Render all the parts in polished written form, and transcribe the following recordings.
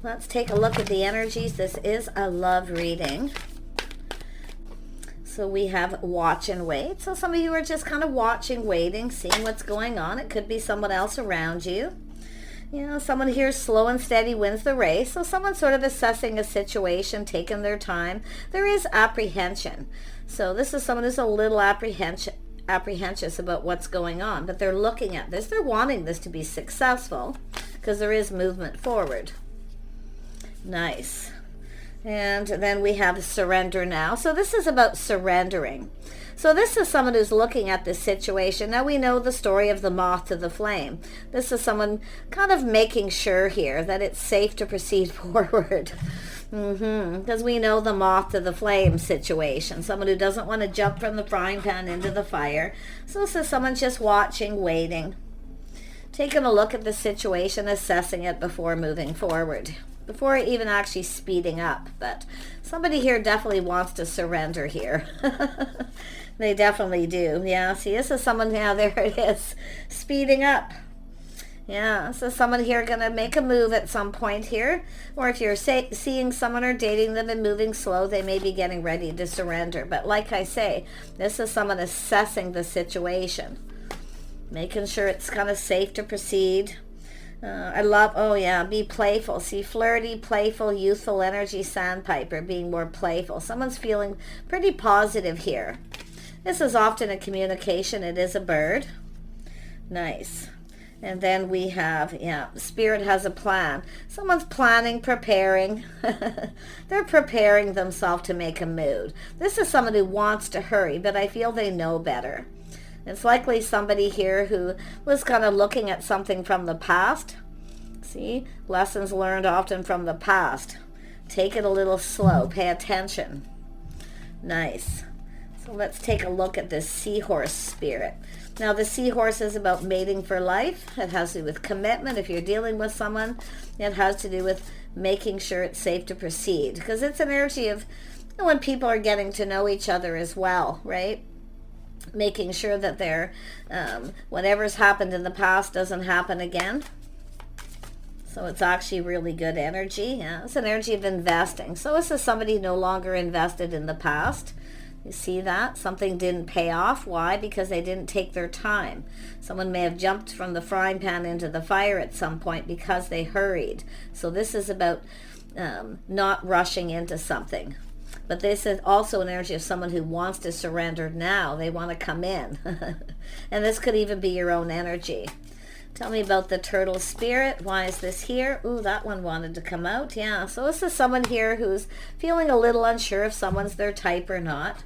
let's take a look at the energies. This is a love reading. So we have watch and wait. So some of you are just kind of watching, waiting, seeing what's going on. It could be someone else around you. You know, someone here slow and steady wins the race. So someone's sort of assessing a situation, taking their time. There is apprehension. So this is someone who's a little apprehensive about what's going on, but they're looking at this. They're wanting this to be successful because there is movement forward. Nice. And then we have surrender now. So this is about surrendering. So this is someone who's looking at this situation. Now we know the story of the moth to the flame. This is someone kind of making sure here that it's safe to proceed forward. Because we know the moth to the flame situation. Someone who doesn't want to jump from the frying pan into the fire. So this is someone just watching, waiting, taking a look at the situation, assessing it before moving forward, before even actually speeding up. But somebody here definitely wants to surrender here. They definitely do. Yeah, see, this is someone, yeah, there it is, speeding up. Yeah, so someone here going to make a move at some point here. Or if you're seeing someone or dating them and moving slow, they may be getting ready to surrender. But like I say, this is someone assessing the situation, making sure it's kind of safe to proceed. I love, oh yeah, be playful. See, flirty, playful, youthful energy, sandpiper, being more playful. Someone's feeling pretty positive here. This is often a communication. It is a bird. Nice. And then we have, yeah, spirit has a plan. Someone's planning, preparing. They're preparing themselves to make a move. This is someone who wants to hurry, but I feel they know better. It's likely somebody here who was kind of looking at something from the past. See, lessons learned often from the past. Take it a little slow. Pay attention. Nice. So let's take a look at this seahorse spirit. Now the seahorse is about mating for life. It has to do with commitment. If you're dealing with someone, it has to do with making sure it's safe to proceed. Because it's an energy of when people are getting to know each other as well, right? Making sure that they're, whatever's happened in the past doesn't happen again. So it's actually really good energy. Yeah, it's an energy of investing. So this is somebody no longer invested in the past. You see that? Something didn't pay off. Why? Because they didn't take their time. Someone may have jumped from the frying pan into the fire at some point because they hurried. So this is about not rushing into something. But this is also an energy of someone who wants to surrender now. They want to come in. And this could even be your own energy. Tell me about the turtle spirit. Why is this here? Ooh, that one wanted to come out. Yeah, so this is someone here who's feeling a little unsure if someone's their type or not.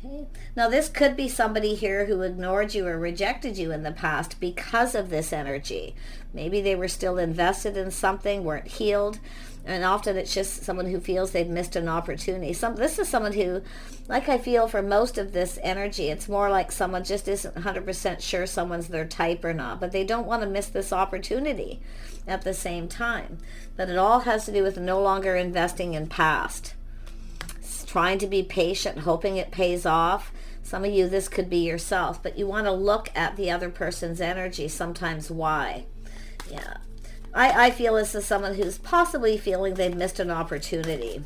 Okay. Now this could be somebody here who ignored you or rejected you in the past because of this energy. Maybe they were still invested in something, weren't healed. And often it's just someone who feels they've missed an opportunity. This is someone who, like I feel for most of this energy, it's more like someone just isn't 100% sure someone's their type or not. But they don't want to miss this opportunity at the same time. But it all has to do with no longer investing in past. It's trying to be patient, hoping it pays off. Some of you, this could be yourself. But you want to look at the other person's energy, sometimes why. Yeah. I feel this is someone who's possibly feeling they've missed an opportunity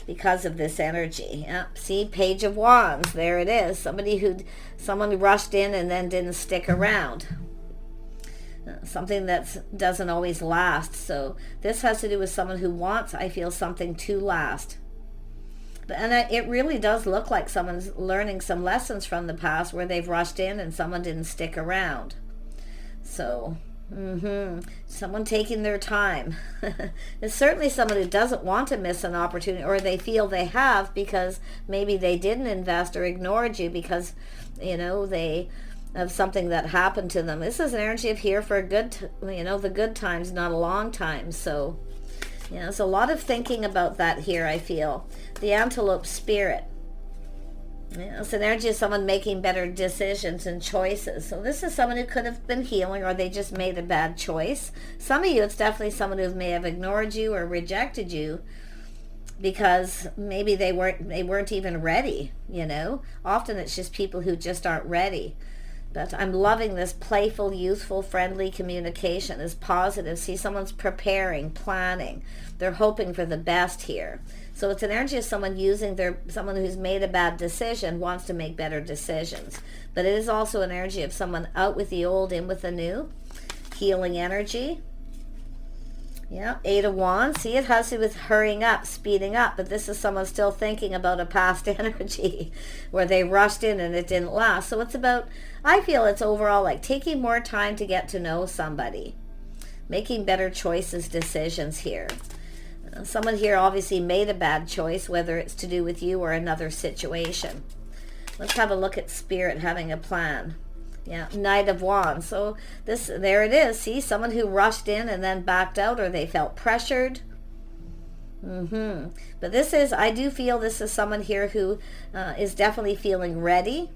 because of this energy. Yeah. See, Page of Wands, there it is. Someone rushed in and then didn't stick around. Something that doesn't always last. So this has to do with someone who wants, I feel, something to last. And it really does look like someone's learning some lessons from the past where they've rushed in and someone didn't stick around. So someone taking their time. It's certainly someone who doesn't want to miss an opportunity, or they feel they have because maybe they didn't invest or ignored you because, they of something that happened to them. This is an energy of here for a good, the good times, not a long time. So, there's a lot of thinking about that here, I feel. The antelope spirit. It's an energy of someone making better decisions and choices. So this is someone who could have been healing, or they just made a bad choice. Some of you, it's definitely someone who may have ignored you or rejected you because maybe they weren't even ready. Often it's just people who just aren't ready. But I'm loving this playful, youthful, friendly communication is positive. See, someone's preparing, planning. They're hoping for the best here. So it's an energy of someone someone who's made a bad decision wants to make better decisions. But it is also an energy of someone out with the old, in with the new. Healing energy. Yeah, 8 of Wands. See, it has to do with hurrying up, speeding up, but this is someone still thinking about a past energy where they rushed in and it didn't last. So it's about, I feel it's overall like taking more time to get to know somebody, making better choices, decisions here. Someone here obviously made a bad choice, whether it's to do with you or another situation. Let's have a look at Spirit having a plan. Yeah, Knight of Wands. So there it is. See, someone who rushed in and then backed out, or they felt pressured. But this is, I do feel this is someone here who is definitely feeling ready.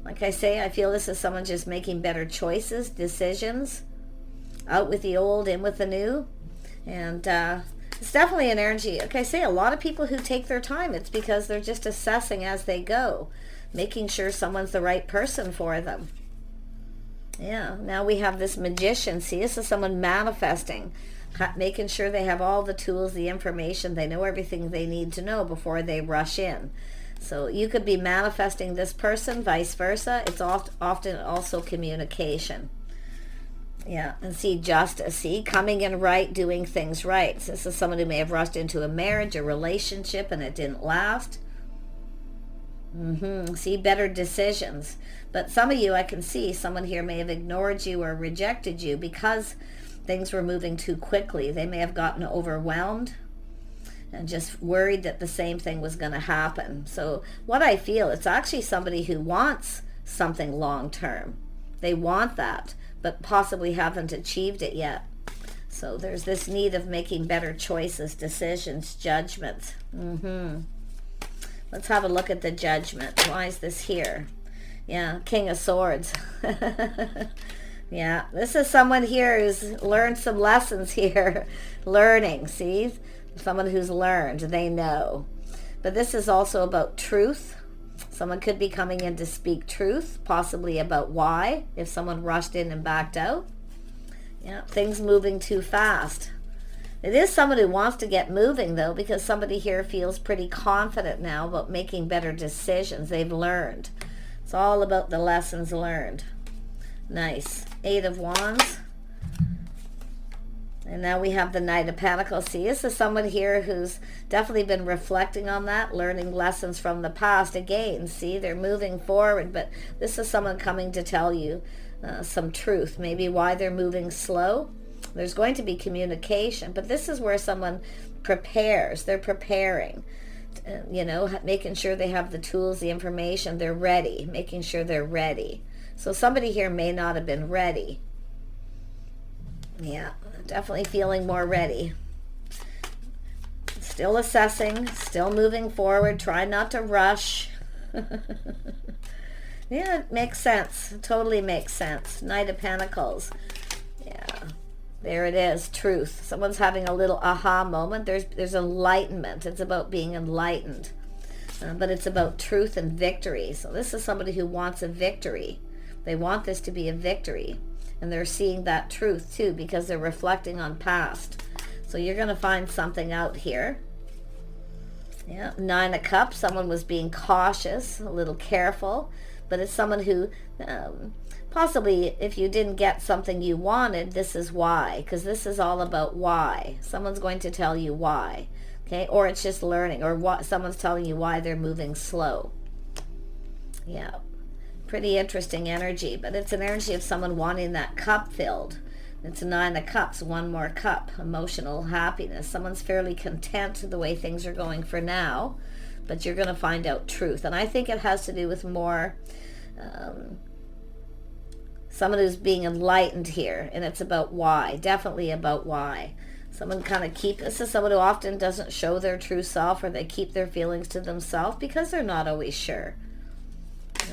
Like I say, I feel this is someone just making better choices, decisions. Out with the old, in with the new. And it's definitely an energy. Like I say, a lot of people who take their time, it's because they're just assessing as they go, making sure someone's the right person for them. Yeah, now we have this Magician. See, this is someone manifesting, making sure they have all the tools, the information, they know everything they need to know before they rush in. So you could be manifesting this person, vice versa. It's often also communication. Yeah, and see, Justice. See, coming in right, doing things right. So this is someone who may have rushed into a marriage, a relationship, and it didn't last. See, better decisions. But some of you, I can see someone here may have ignored you or rejected you because things were moving too quickly. They may have gotten overwhelmed and just worried that the same thing was going to happen. So what I feel, it's actually somebody who wants something long term. They want that, but possibly haven't achieved it yet. So there's this need of making better choices, decisions, judgments. Let's have a look at the Judgment. Why is this here? Yeah, King of Swords. Yeah, this is someone here who's learned some lessons here. Learning, see? Someone who's learned, they know. But this is also about truth. Someone could be coming in to speak truth, possibly about why, if someone rushed in and backed out. Yeah, things moving too fast. It is someone who wants to get moving, though, because somebody here feels pretty confident now about making better decisions. They've learned. It's all about the lessons learned. Nice. 8 of Wands. And now we have the Knight of Pentacles. See, this is someone here who's definitely been reflecting on that, learning lessons from the past. Again, see, they're moving forward, but this is someone coming to tell you some truth, maybe why they're moving slow. There's going to be communication, but this is where someone prepares. They're preparing, making sure they have the tools, the information, they're ready, making sure they're ready. So somebody here may not have been ready. Yeah, definitely feeling more ready. Still assessing, still moving forward, try not to rush. Yeah, it makes sense. It totally makes sense. Knight of Pentacles. Yeah. There it is, truth. Someone's having a little aha moment. There's enlightenment. It's about being enlightened. But it's about truth and victory. So this is somebody who wants a victory. They want this to be a victory. And they're seeing that truth too because they're reflecting on past. So you're going to find something out here. Yeah, 9 of Cups. Someone was being cautious, a little careful. But it's someone who... possibly if you didn't get something you wanted, this is why, because this is all about why. Someone's going to tell you why, okay? Or it's just learning, or what someone's telling you why they're moving slow. Yeah, pretty interesting energy, but it's an energy of someone wanting that cup filled. It's a 9 of Cups, one more cup, emotional happiness. Someone's fairly content the way things are going for now, but you're going to find out truth. And I think it has to do with more... someone who's being enlightened here, and it's about why, definitely about why. Someone kind of this is someone who often doesn't show their true self, or they keep their feelings to themselves because they're not always sure,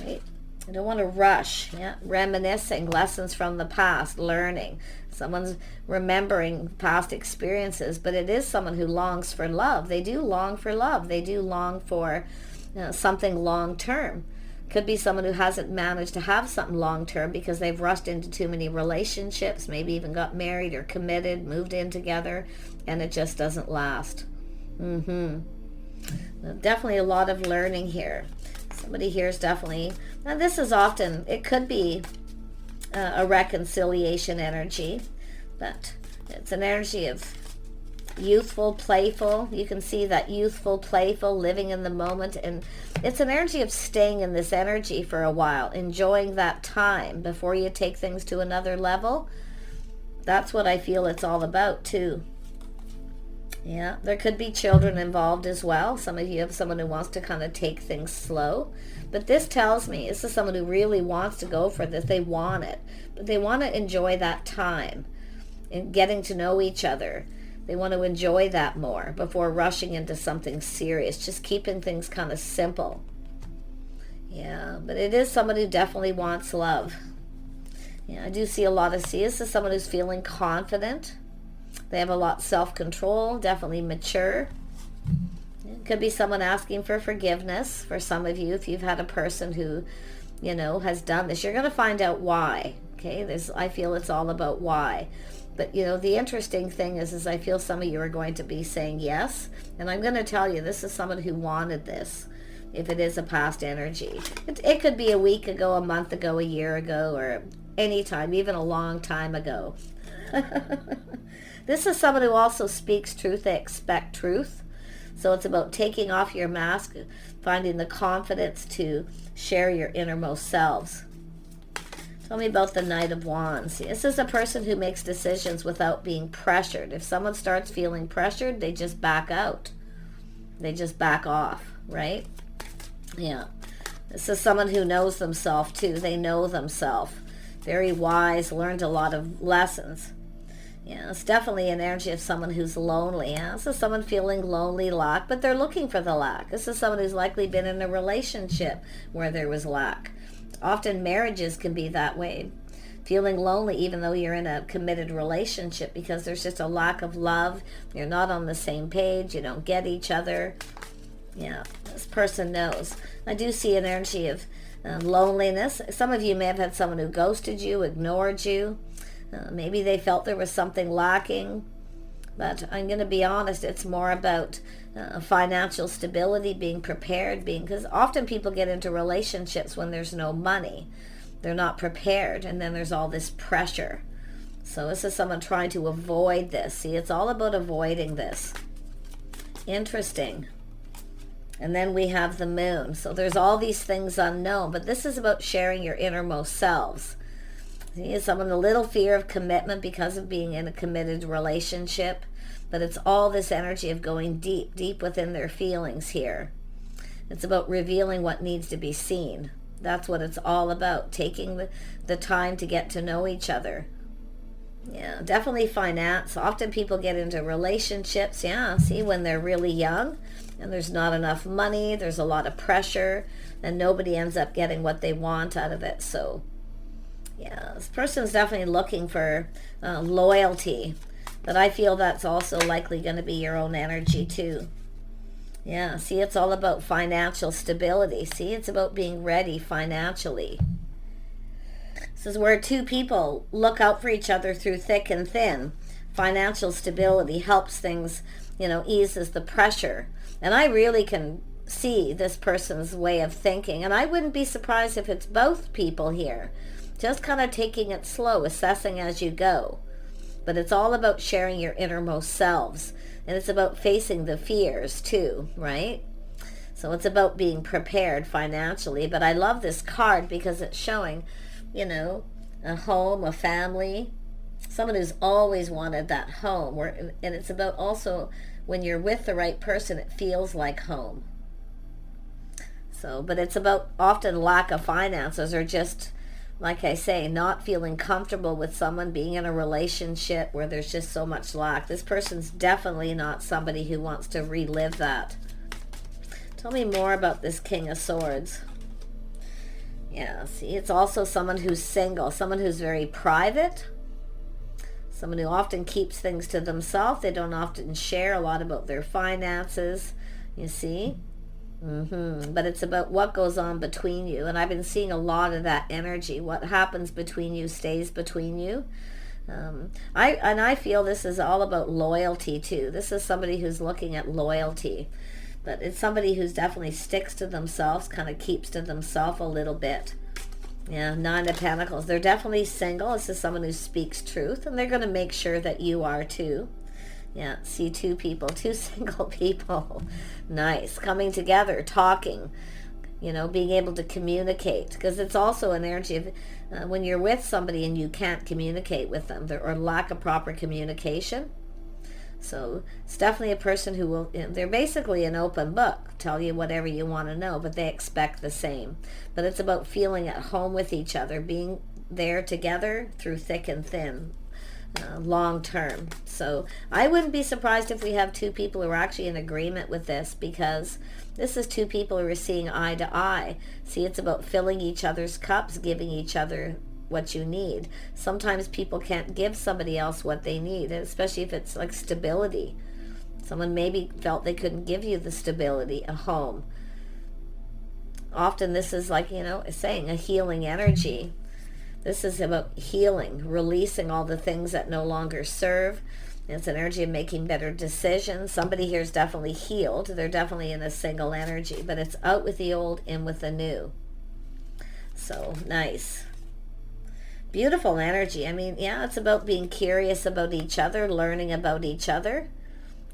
right? They don't want to rush. Yeah, reminiscing, lessons from the past, learning. Someone's remembering past experiences, but it is someone who longs for love. They do long for love. They do long for something long term. Could be someone who hasn't managed to have something long-term because they've rushed into too many relationships, maybe even got married or committed, moved in together, and it just doesn't last. Definitely a lot of learning here. Somebody here is definitely, now this is often, it could be a reconciliation energy, but it's an energy of youthful, playful. You can see that youthful, playful, living in the moment, and it's an energy of staying in this energy for a while, enjoying that time before you take things to another level. That's what I feel it's all about too. Yeah, there could be children involved as well. Some of you have someone who wants to kind of take things slow, but this tells me this is someone who really wants to go for this. They want it, but they want to enjoy that time and getting to know each other. They want to enjoy that more before rushing into something serious, just keeping things kind of simple. Yeah, but it is someone who definitely wants love. Yeah, I do see a lot of this is someone who's feeling confident. They have a lot of self-control, definitely mature. It could be someone asking for forgiveness for some of you. If you've had a person who, you know, has done this, you're going to find out why. Okay, I feel it's all about why. But, you know, the interesting thing is I feel some of you are going to be saying yes. And I'm going to tell you, this is someone who wanted this, if it is a past energy. It could be a week ago, a month ago, a year ago, or any time, even a long time ago. This is someone who also speaks truth. They expect truth. So it's about taking off your mask, finding the confidence to share your innermost selves. Tell me about the Knight of Wands. This is a person who makes decisions without being pressured. If someone starts feeling pressured, they just back out. They just back off, right? Yeah. This is someone who knows themselves too. They know themselves. Very wise, learned a lot of lessons. Yeah, it's definitely an energy of someone who's lonely. Yeah? This is someone feeling lonely, lack, but they're looking for the lack. This is someone who's likely been in a relationship where there was lack. Often marriages can be that way. Feeling lonely even though you're in a committed relationship because there's just a lack of love. You're not on the same page. You don't get each other. Yeah, this person knows. I do see an energy of loneliness. Some of you may have had someone who ghosted you, ignored you. Maybe they felt there was something lacking. But I'm going to be honest, it's more about financial stability, being prepared, because often people get into relationships when there's no money. They're not prepared, and then there's all this pressure. So this is someone trying to avoid this. See, it's all about avoiding this. Interesting. And then we have the moon. So there's all these things unknown, but this is about sharing your innermost selves. See, someone a little fear of commitment because of being in a committed relationship, but it's all this energy of going deep, deep within their feelings here. It's about revealing what needs to be seen. That's what it's all about, taking the time to get to know each other. Yeah, definitely finance. Often people get into relationships, yeah, see, when they're really young and there's not enough money, there's a lot of pressure, and nobody ends up getting what they want out of it. So yeah, this person's definitely looking for loyalty, but I feel that's also likely going to be your own energy too. Yeah, see, it's all about financial stability. See, it's about being ready financially. This is where two people look out for each other through thick and thin. Financial stability helps things, eases the pressure. And I really can see this person's way of thinking. And I wouldn't be surprised if it's both people here. Just kind of taking it slow, assessing as you go. But it's all about sharing your innermost selves. And it's about facing the fears too, right? So it's about being prepared financially. But I love this card because it's showing, a home, a family, someone who's always wanted that home. And it's about also when you're with the right person, it feels like home. So, but it's about often lack of finances or just, like I say, not feeling comfortable with someone, being in a relationship where there's just so much lack. This person's definitely not somebody who wants to relive that. Tell me more about this King of Swords. Yeah, see, it's also someone who's single, someone who's very private, someone who often keeps things to themselves. They don't often share a lot about their finances, you see. But it's about what goes on between you. And I've been seeing a lot of that energy. What happens between you stays between you. I feel this is all about loyalty too. This is somebody who's looking at loyalty. But it's somebody who's definitely sticks to themselves, kind of keeps to themselves a little bit. Yeah, Nine of Pentacles. They're definitely single. This is someone who speaks truth, and they're going to make sure that you are too. Yeah, see two people, two single people. Nice. Coming together, talking, being able to communicate. Because it's also an energy of when you're with somebody and you can't communicate with them, or lack of proper communication. So it's definitely a person who will, they're basically an open book, tell you whatever you want to know, but they expect the same. But it's about feeling at home with each other, being there together through thick and thin, long term. So I wouldn't be surprised if we have two people who are actually in agreement with this, because this is two people who are seeing eye to eye. See, it's about filling each other's cups, giving each other what you need. Sometimes people can't give somebody else what they need, especially if it's like stability. Someone maybe felt they couldn't give you the stability, a home. Often this is like, saying a healing energy. This is about healing, releasing all the things that no longer serve. It's an energy of making better decisions. Somebody here is definitely healed. They're definitely in a single energy, but it's out with the old, in with the new. So nice. Beautiful energy. I mean, yeah, it's about being curious about each other, learning about each other.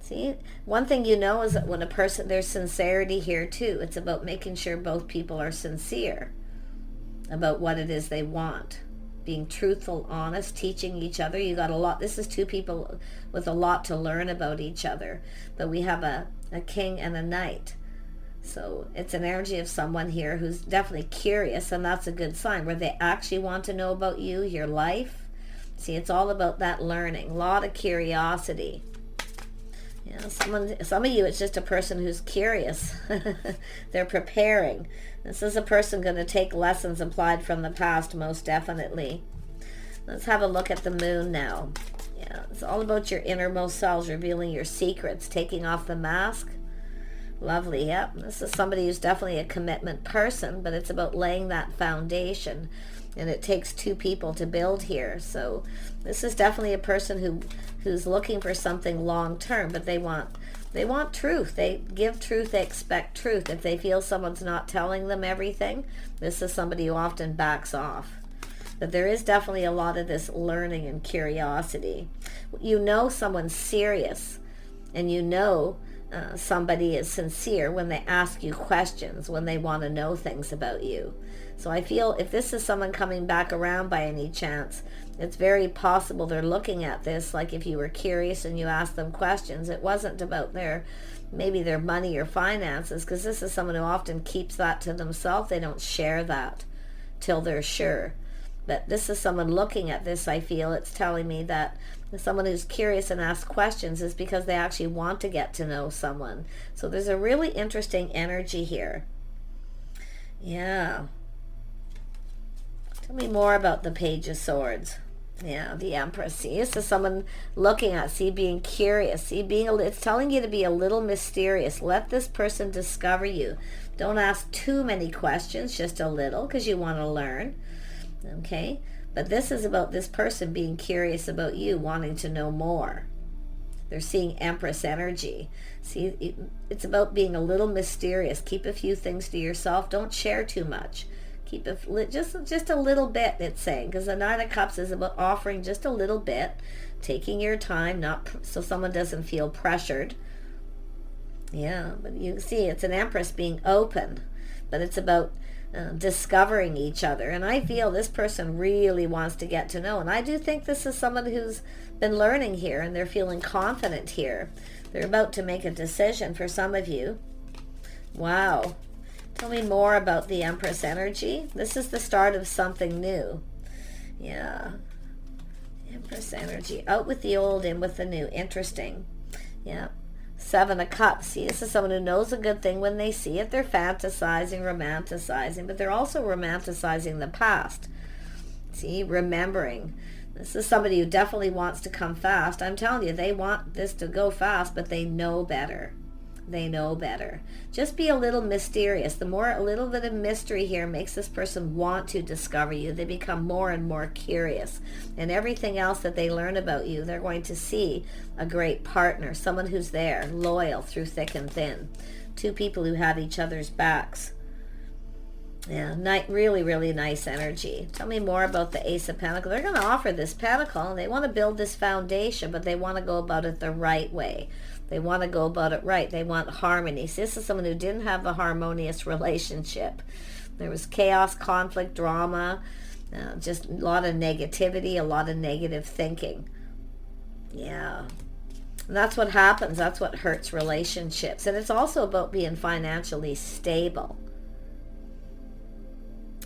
See, one thing is that when a person, there's sincerity here too. It's about making sure both people are sincere about what it is they want. Being truthful, honest, teaching each other. You got a lot. This is two people with a lot to learn about each other. But we have a king and a knight. So it's an energy of someone here who's definitely curious, and that's a good sign, where they actually want to know about you, your life. See, it's all about that learning, a lot of curiosity. Some of you, it's just a person who's curious. They're preparing. This is a person going to take lessons applied from the past, most definitely. Let's have a look at the moon now. Yeah, it's all about your innermost selves, revealing your secrets, taking off the mask. Lovely, yep. This is somebody who's definitely a commitment person, but it's about laying that foundation, and it takes two people to build here. So this is definitely a person who's looking for something long term, but they want truth. They give truth, they expect truth. If they feel someone's not telling them everything, this is somebody who often backs off. But there is definitely a lot of this learning and curiosity. Someone's serious, and somebody is sincere when they ask you questions, when they want to know things about you. So I feel if this is someone coming back around by any chance, it's very possible they're looking at this like if you were curious and you asked them questions, it wasn't about maybe their money or finances, because this is someone who often keeps that to themselves. They don't share that till they're sure. But this is someone looking at this, I feel it's telling me that someone who's curious and asks questions is because they actually want to get to know someone. So there's a really interesting energy here. Yeah. Tell me more about the Page of Swords. Yeah, the Empress. See, this is someone looking at, being curious. It's telling you to be a little mysterious. Let this person discover you. Don't ask too many questions, just a little, because you want to learn. Okay? But this is about this person being curious about you, wanting to know more. They're seeing Empress energy. See, it's about being a little mysterious. Keep a few things to yourself. Don't share too much. Keep it just a little bit, it's saying, because the Nine of Cups is about offering just a little bit, taking your time, not so someone doesn't feel pressured. Yeah, but you see, it's an Empress being open, but it's about discovering each other. And I feel this person really wants to get to know, and I do think this is someone who's been learning here, and they're feeling confident here. They're about to make a decision for some of you. Wow. Tell me more about the Empress energy. This is the start of something new. Yeah. Empress energy. Out with the old, in with the new. Interesting. Yeah. Seven of Cups. See, this is someone who knows a good thing when they see it. They're fantasizing, romanticizing, but they're also romanticizing the past. See, remembering. This is somebody who definitely wants to come fast. I'm telling you, they want this to go fast, but they know better. they know better. Just be a little mysterious. The more a little bit of mystery here makes this person want to discover you. They become more and more curious. And everything else that they learn about you, they're going to see a great partner, someone who's there, loyal through thick and thin. Two people who have each other's backs. Yeah, really, really nice energy. Tell me more about the Ace of Pentacles. They're going to offer this pentacle. They want to build this foundation, but they want to go about it the right way. They want to go about it right. They want harmony. So this is someone who didn't have a harmonious relationship. There was chaos, conflict, drama, just a lot of negativity, a lot of negative thinking. Yeah. And that's what happens. That's what hurts relationships. And it's also about being financially stable.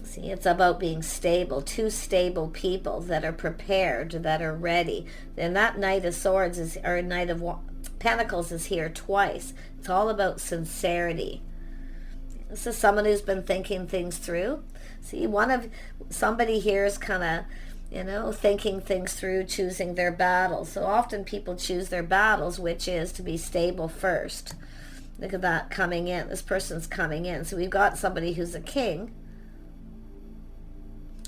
See, it's about being stable. Two stable people that are prepared, that are ready. And that Knight of Swords is, or Knight of Pentacles is here twice. It's all about sincerity. This is someone who's been thinking things through. See, somebody here is kind of, thinking things through, choosing their battles. So often people choose their battles, which is to be stable first. Look at that coming in. This person's coming in. So we've got somebody who's a king.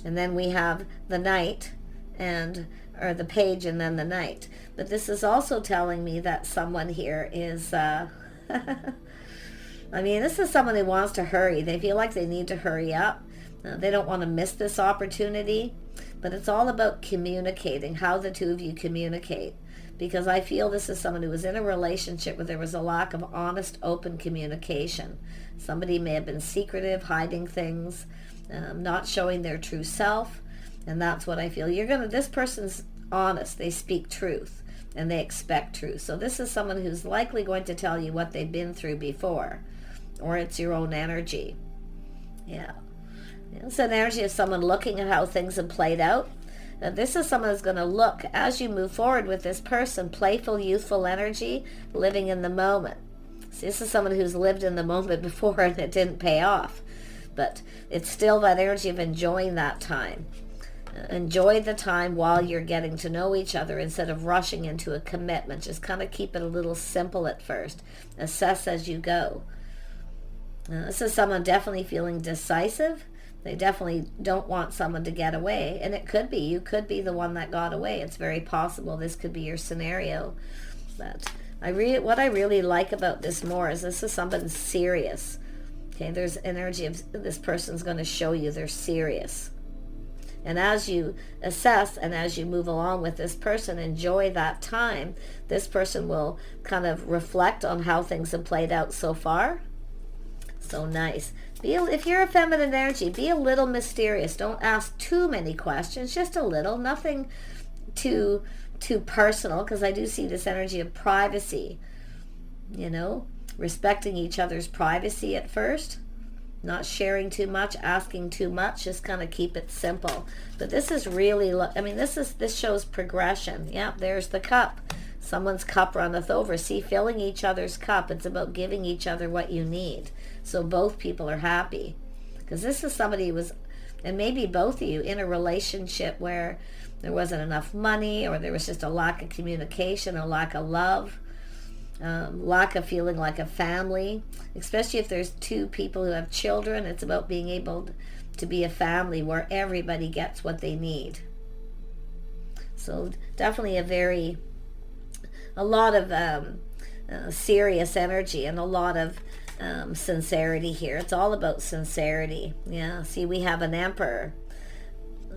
And then we have the Knight, or the Page, and then the Knight. But this is also telling me that someone here is, this is someone who wants to hurry. They feel like they need to hurry up. They don't want to miss this opportunity. But it's all about communicating, how the two of you communicate. Because I feel this is someone who was in a relationship where there was a lack of honest, open communication. Somebody may have been secretive, hiding things, not showing their true self, and that's what I feel. This person's honest. They speak truth, and they expect truth. So this is someone who's likely going to tell you what they've been through before, or it's your own energy. Yeah. It's an energy of someone looking at how things have played out. Now, this is someone who's going to look, as you move forward with this person, playful, youthful energy, living in the moment. See, this is someone who's lived in the moment before and it didn't pay off. But it's still that energy of enjoying that time. Enjoy the time while you're getting to know each other instead of rushing into a commitment. Just kind of keep it a little simple at first. Assess as you go. This is someone definitely feeling decisive. They definitely don't want someone to get away. And it could be. You could be the one that got away. It's very possible this could be your scenario. But what I really like about this more is this is someone serious. Okay, there's energy of this person's going to show you they're serious. And as you assess and as you move along with this person, enjoy that time. This person will kind of reflect on how things have played out so far. So nice. If you're a feminine energy, be a little mysterious. Don't ask too many questions, just a little. Nothing too personal, because I do see this energy of privacy. Respecting each other's privacy at first, not sharing too much, asking too much, just kind of keep it simple. But this is really, this shows progression. Yeah, there's the cup. Someone's cup runneth over. See, filling each other's cup. It's about giving each other what you need. So both people are happy. Because this is somebody who was, and maybe both of you, in a relationship where there wasn't enough money, or there was just a lack of communication, a lack of love. Lack of feeling like a family, especially if there's two people who have children. It's about being able to be a family where everybody gets what they need. So definitely a lot of serious energy and a lot of sincerity here. It's all about sincerity. Yeah, see, we have an Emperor.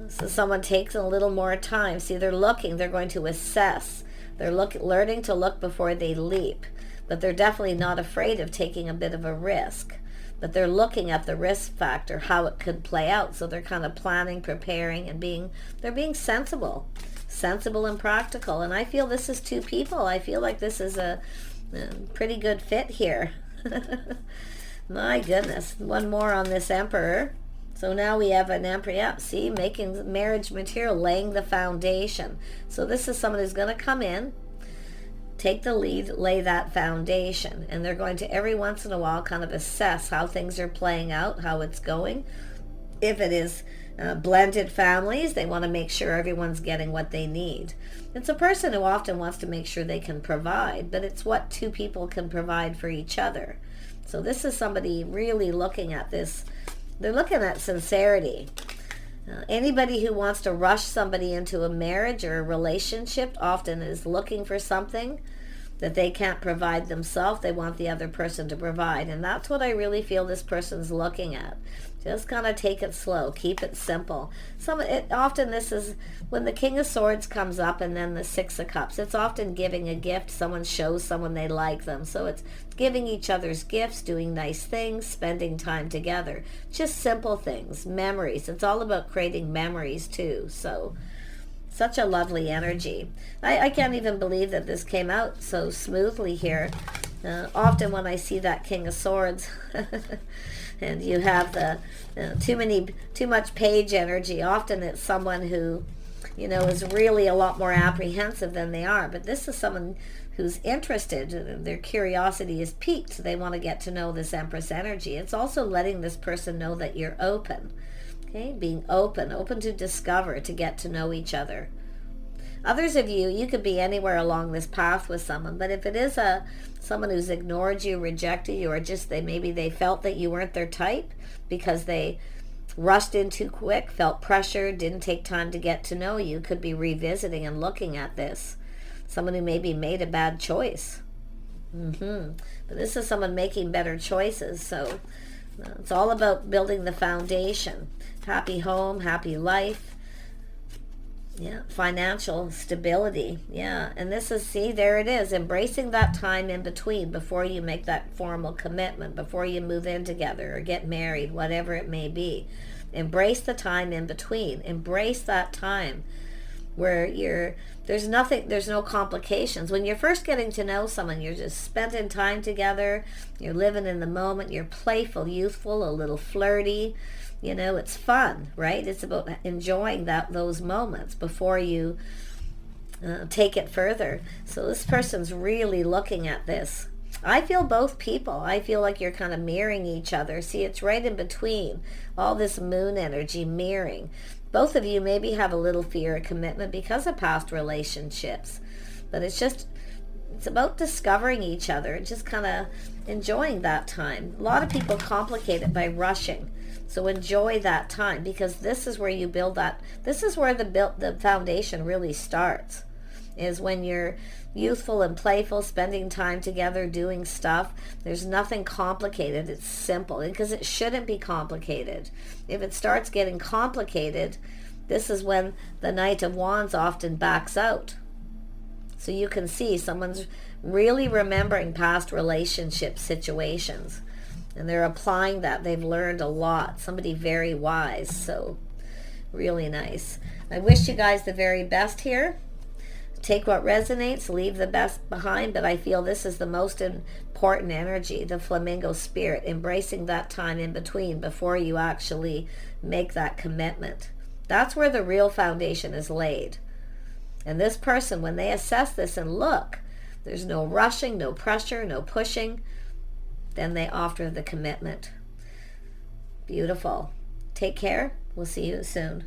So someone takes a little more time. See, they're going to assess. They're learning to look before they leap, but they're definitely not afraid of taking a bit of a risk. But they're looking at the risk factor, how it could play out. So they're kind of planning, preparing, and they're being sensible and practical. And I feel this is two people. I feel like this is a pretty good fit here. My goodness. One more on this Emperor. So now we have an Emperor, yeah, see, making marriage material, laying the foundation. So this is someone who's going to come in, take the lead, lay that foundation. And they're going to, every once in a while, kind of assess how things are playing out, how it's going. If it is blended families. They want to make sure everyone's getting what they need. It's a person who often wants to make sure they can provide, but it's what two people can provide for each other. So this is somebody really looking at this. They're looking at sincerity. Anybody who wants to rush somebody into a marriage or a relationship often is looking for something that they can't provide themselves. They want the other person to provide. And that's what I really feel this person's looking at. Just kind of take it slow. Keep it simple. Often this is when the King of Swords comes up and then the Six of Cups. It's often giving a gift. Someone shows someone they like them. So it's giving each other's gifts, doing nice things, spending time together. Just simple things, memories. It's all about creating memories too. So such a lovely energy. I can't even believe that this came out so smoothly here. Often when I see that King of Swords and you have the too much page energy, often it's someone who, is really a lot more apprehensive than they are. But this is someone who's interested. Their curiosity is piqued. They want to get to know this Empress energy. It's also letting this person know that you're open. Okay, being open to discover, to get to know each other. Others of you could be anywhere along this path with someone, but if it is someone who's ignored you, rejected you, or just maybe they felt that you weren't their type because they rushed in too quick, felt pressured, didn't take time to get to know you, could be revisiting and looking at this. Someone who maybe made a bad choice. But this is someone making better choices, so it's all about building the foundation. Happy home, happy life. Yeah, financial stability. Yeah, and this is, see, there it is. Embracing that time in between before you make that formal commitment, before you move in together or get married, whatever it may be. Embrace the time in between. Embrace that time where there's no complications. When you're first getting to know someone, you're just spending time together, you're living in the moment, you're playful, youthful, a little flirty. It's fun, right? It's about enjoying those moments before you take it further. So this person's really looking at this. I feel both people. I feel like you're kind of mirroring each other. See, it's right in between. All this moon energy mirroring. Both of you maybe have a little fear of commitment because of past relationships. But it's about discovering each other and just kind of enjoying that time. A lot of people complicate it by rushing. So enjoy that time, because this is where you build that. This is where the foundation really starts, is when you're youthful and playful, spending time together, doing stuff. There's nothing complicated. It's simple, because it shouldn't be complicated. If it starts getting complicated, this is when the Knight of Wands often backs out. So you can see someone's really remembering past relationship situations. And they're applying that. They've learned a lot. Somebody very wise. So really nice. I wish you guys the very best here. Take what resonates, leave the best behind. But I feel this is the most important energy, the flamingo spirit, embracing that time in between before you actually make that commitment. That's where the real foundation is laid. And this person, when they assess this and look, there's no rushing, no pressure, no pushing, then they offer the commitment. Beautiful. Take care. We'll see you soon.